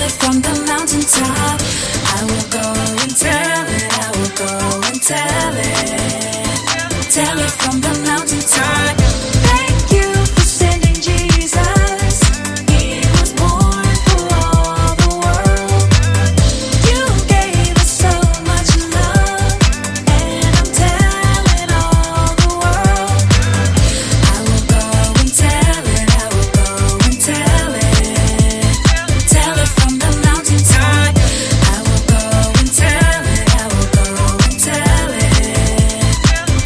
it from the mountaintop. I will go and tell it. I will go and tell it. Tell it from the mountaintop. Thank you for sending Jesus. He was born for all the world. You gave us so much love, and I'm telling all the world. I will go and tell it. I will go and tell it. Tell it from the mountaintop. I will go and tell it. I will go and tell it.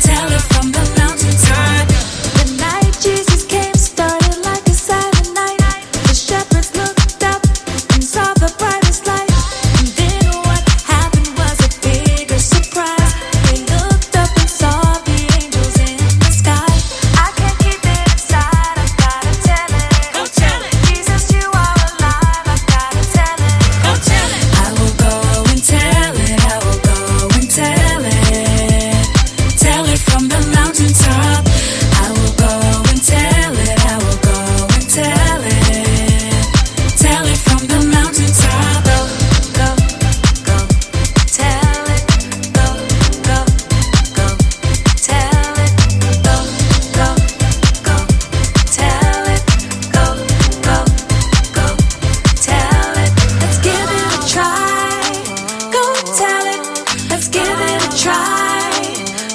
Tell it from the mountaintop. The night Jesus came started like a silent night. The shepherds looked up and saw the brightest light. And then what happened was a bigger surprise. They looked up and saw the angels in the sky. I can't keep it inside, I've gotta tell it. Go tell it. Jesus, you are alive, I've gotta tell it. Go tell it. I will go and tell it. I will go and tell it. Tell it from the mountaintop. I will go and tell it. I will go and tell it. Tell it from the mountaintop. Go, go, go. Tell it. Go, go, go. Tell it. Go, go, go. Tell it. Go, go, go. Tell it. Let's give it a try. Go tell it. Let's give it a try.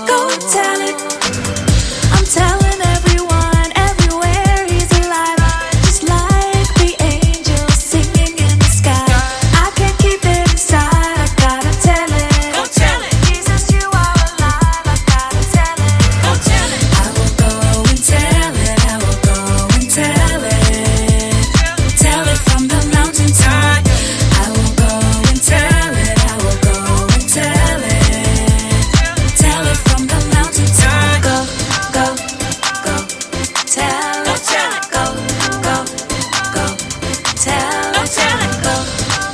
Go tell it. I'm telling everyone, everywhere he's alive. Just like the angels singing in the sky. I can't keep it inside, I gotta tell it. Go tell it. Jesus, you are alive, I gotta tell it. Go tell it. I will go and tell it. I will go and tell it. Tell it from the mountaintop. I will go and tell it. I will go and tell it. Tell it from the mountaintop. Go, go, go. Tell it. Go, go, go. Tell it. Go,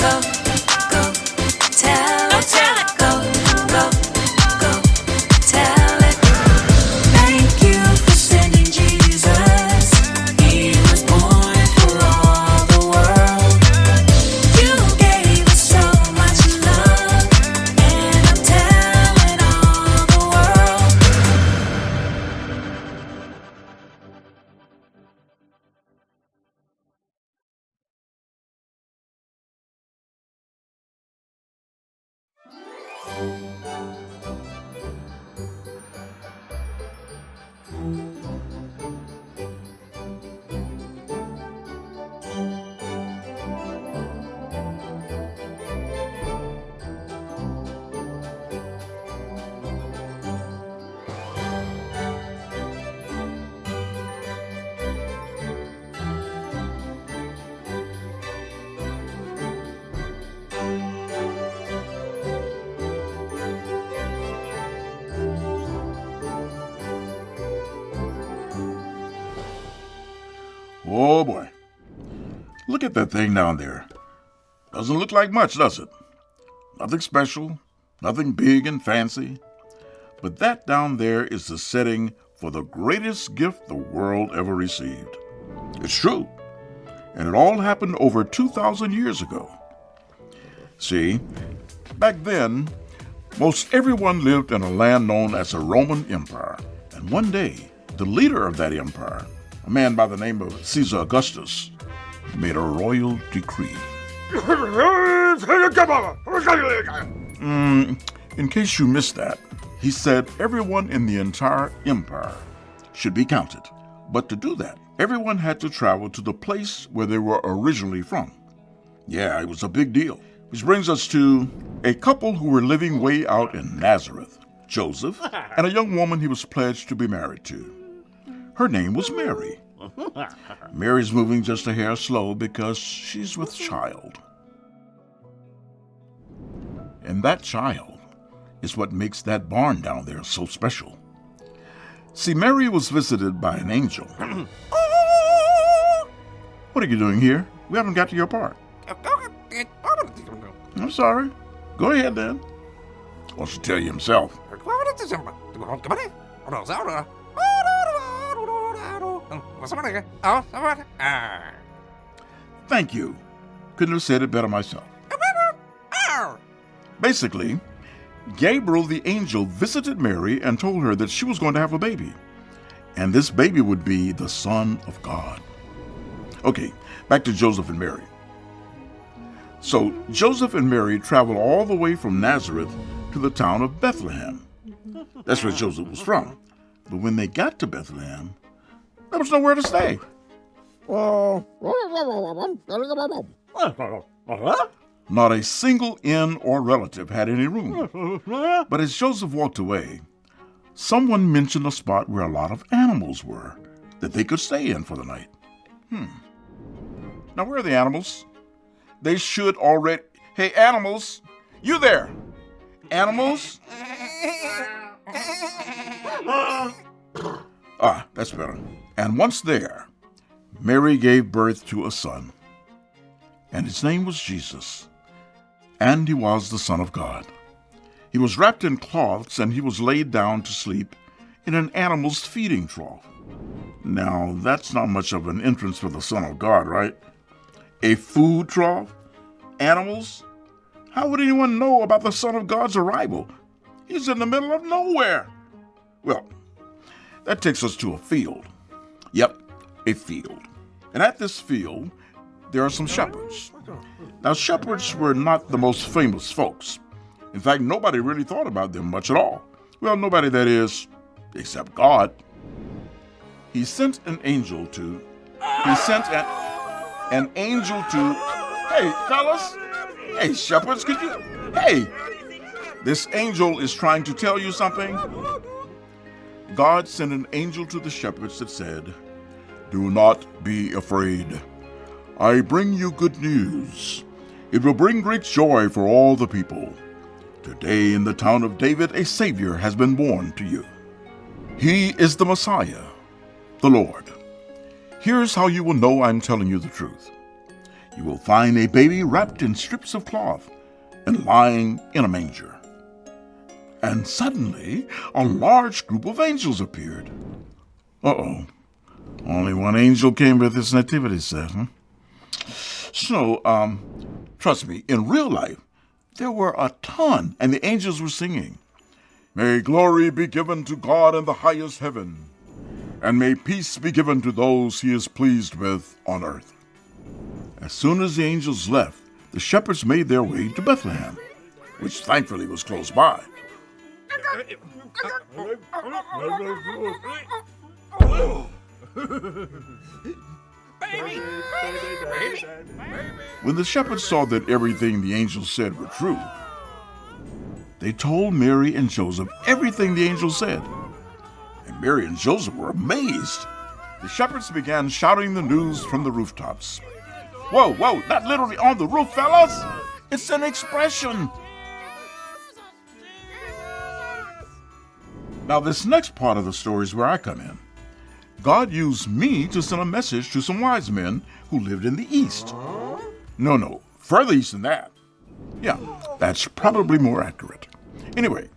go, go. Tell it. Go, go, go. Tell it. Thank you for sending Jesus. He was born for all the world. You gave us so much love, and I'm telling all the world. Oh boy. Look at that thing down there. Doesn't look like much, does it? Nothing special, nothing big and fancy. But that down there is the setting for the greatest gift the world ever received. It's true. And it all happened over 2,000 years ago. See, back then, most everyone lived in a land known as the Roman Empire. And one day, the leader of that empire, a man by the name of Caesar Augustus, made a royal decree. In case you missed that, he said everyone in the entire empire should be counted. But to do that, everyone had to travel to the place where they were originally from. Yeah, it was a big deal. Which brings us to a couple who were living way out in Nazareth, Joseph and a young woman he was pledged to be married to. Her name was Mary. Mary's moving just a hair slow because she's with child. And that child is what makes that barn down there so special. See, Mary was visited by an angel. What are you doing here? We haven't got to your part. I'm sorry. Go ahead then. Wants to tell you himself. Thank you. Couldn't have said it better myself. Basically, Gabriel the angel visited Mary and told her that she was going to have a baby, and this baby would be the Son of God. Okay, back to Joseph and Mary. So Joseph and Mary traveled all the way from Nazareth to the town of Bethlehem. That's where Joseph was from. But when they got to Bethlehem, there was nowhere to stay. Not a single inn or relative had any room. But as Joseph walked away, someone mentioned a spot where a lot of animals were that they could stay in for the night. Now, where are the animals? They should already... Hey, animals! You there! Animals? That's better. And once there, Mary gave birth to a son, and his name was Jesus, and he was the Son of God. He was wrapped in cloths, and he was laid down to sleep in an animal's feeding trough. Now, that's not much of an entrance for the Son of God, right? A food trough? Animals? How would anyone know about the Son of God's arrival? He's in the middle of nowhere. Well, that takes us to a field. Yep, a field. And at this field, there are some shepherds. Now, shepherds were not the most famous folks. In fact, nobody really thought about them much at all. Well, nobody, that is, except God. He sent an angel to... Hey, fellas! Hey, shepherds, could you... Hey! This angel is trying to tell you something. God sent an angel to the shepherds that said, "Do not be afraid. I bring you good news. It will bring great joy for all the people. Today in the town of David a Savior has been born to you. He is the Messiah, the Lord. Here's how you will know I'm telling you the truth. You will find a baby wrapped in strips of cloth and lying in a manger." And suddenly, a large group of angels appeared. Uh-oh. Only one angel came with this nativity set, huh? So, trust me, in real life, there were a ton, and the angels were singing, "May glory be given to God in the highest heaven, and may peace be given to those he is pleased with on earth." As soon as the angels left, the shepherds made their way to Bethlehem, which thankfully was close by. When the shepherds saw that everything the angels said were true, they told Mary and Joseph everything the angels said. And Mary and Joseph were amazed. The shepherds began shouting the news from the rooftops. Whoa, not literally on the roof, fellas! It's an expression! Now, this next part of the story is where I come in. God used me to send a message to some wise men who lived in the east. No, further east than that. Yeah, that's probably more accurate. Anyway,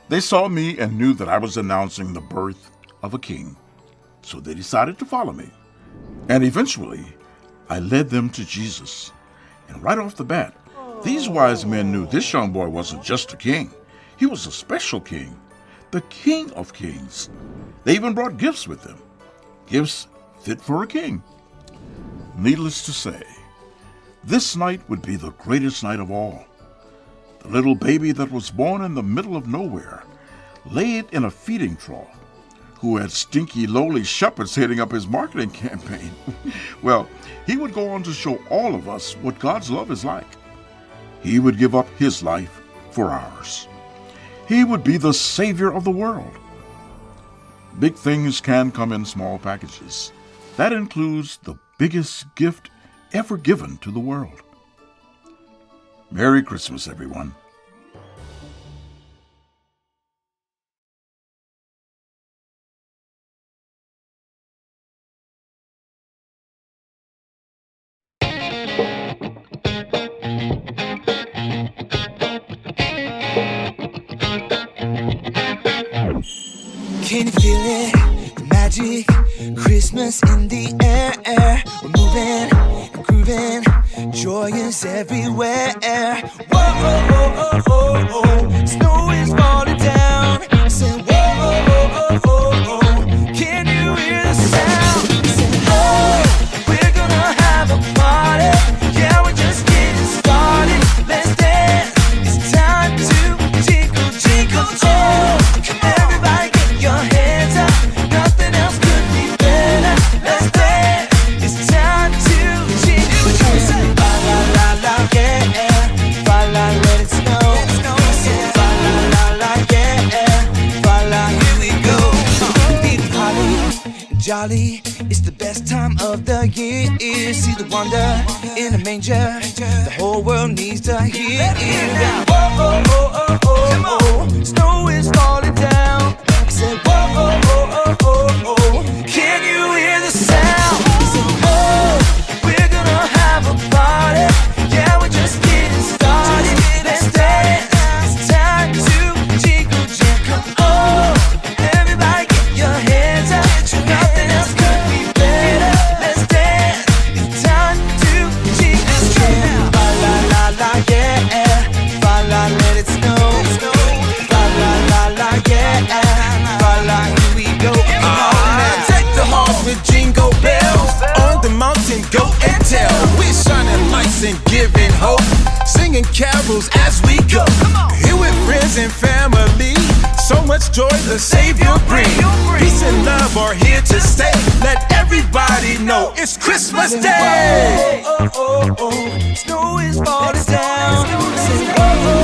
they saw me and knew that I was announcing the birth of a king, so they decided to follow me. And eventually, I led them to Jesus. And right off the bat, these wise men knew this young boy wasn't just a king. He was a special king. The King of Kings. They even brought gifts with them. Gifts fit for a king. Needless to say, this night would be the greatest night of all. The little baby that was born in the middle of nowhere, laid in a feeding trough, who had stinky, lowly shepherds heading up his marketing campaign. Well, he would go on to show all of us what God's love is like. He would give up his life for ours. He would be the Savior of the world. Big things can come in small packages. That includes the biggest gift ever given to the world. Merry Christmas, everyone. Can you feel it? The magic, Christmas in the air. We're moving and grooving, joy joyous everywhere. Whoa, oh, oh, oh, oh. Snow is falling down. Say, whoa, oh, oh, oh, oh. Can you hear the sound? Say, oh, we're gonna have a party. Yeah, we're just getting started. Let's dance. It's time to jingle, jingle, oh. Everybody get your hands up. Nothing else could be better. Let's dance. It's time to jingle, jingle. Fa la la la, yeah. Fa la, let it snow. Fa la la la, yeah. Fa la, here we go. It's holly, jolly. It's the best time of the year. See the wonder in a manger. The whole world needs to hear it. Whoa, oh, oh, oh, oh, oh. Snow is falling down. I said, whoa, oh, oh, oh, oh, oh. Can you hear the sound? I said, oh, we're gonna have a party. Yeah, we're just getting started. Let's dance. It's time to jingle, jingle, oh. Everybody get your hands up. Nothing else could be better. Let's dance. It's time to jingle, jingle. Fa la la la, yeah. Fa la, let it snow. Fa la la la, yeah. Fa la, here we go. Take the horns with jingle bells. On the mountain, go and tell. We're shining lights and giving hope. Singing carols as we go. Here with friends and family. So much joy the Savior brings. Peace and love are here to stay. Let everybody know it's Christmas Day. Oh, oh, oh, oh. Snow is falling down. Say, oh, oh,